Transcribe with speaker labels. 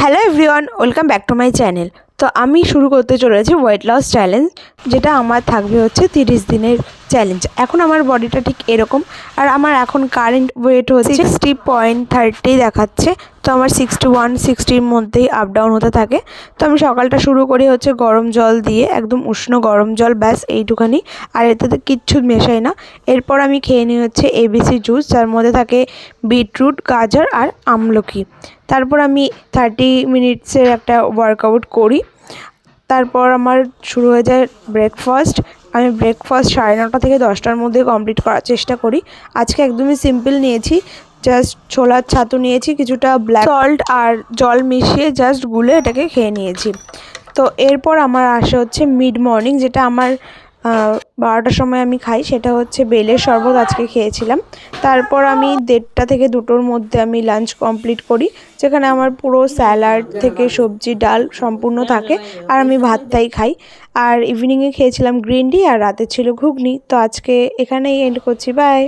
Speaker 1: Hello everyone, welcome back to my channel. তো আমি শুরু করতে চলেছি ওয়েট লস চ্যালেঞ্জ, যেটা আমার থাকবে হচ্ছে 30 দিনের চ্যালেঞ্জ। এখন আমার বডিটা ঠিক এরকম, আর আমার এখন কারেন্ট ওয়েট হচ্ছে 60.30 দেখাচ্ছে। তো আমার 61 60-র মধ্যেই আপ ডাউন হতে থাকে। তো আমি সকালটা শুরু করি হচ্ছে গরম জল দিয়ে, একদম উষ্ণ গরম জল, ব্যাস এইটুখানি, আর এতে কিচ্ছু মেশাই না। এরপর আমি খেয়ে নিই হচ্ছে এবিসি জুস, যার মধ্যে থাকে বিটরুট, গাজর আর আমলকি। তারপর আমি 30 মিনিটসের একটা ওয়ার্কআউট করি। তারপর আমার শুরু হয়ে যায় ব্রেকফাস্ট। আমি ব্রেকফাস্ট 9:30 থেকে 10টার মধ্যে কমপ্লিট করার চেষ্টা করি। আজকে একদমই সিম্পল নিয়েছি, জাস্ট ছোলার ছাতু নিয়েছি, কিছুটা ব্ল্যাক সল্ট আর জল মিশিয়ে জাস্ট গুলে এটাকে খেয়ে নিয়েছি। তো এরপর আমার আসে হচ্ছে মিড মর্নিং, যেটা আমার 12টার সময় আমি খাই, সেটা হচ্ছে বেলের শরবত আজকে খেয়েছিলাম। তারপর আমি 1:30 থেকে 2টোর মধ্যে আমি লাঞ্চ কমপ্লিট করি, যেখানে আমার পুরো স্যালাড থেকে সবজি ডাল সম্পূর্ণ থাকে, আর আমি ভাতটাই খাই। আর ইভিনিংয়ে খেয়েছিলাম গ্রিন টি, আর রাতে ছিল ঘুগনি। তো আজকে এখানেই এন্ড করছি, বাই।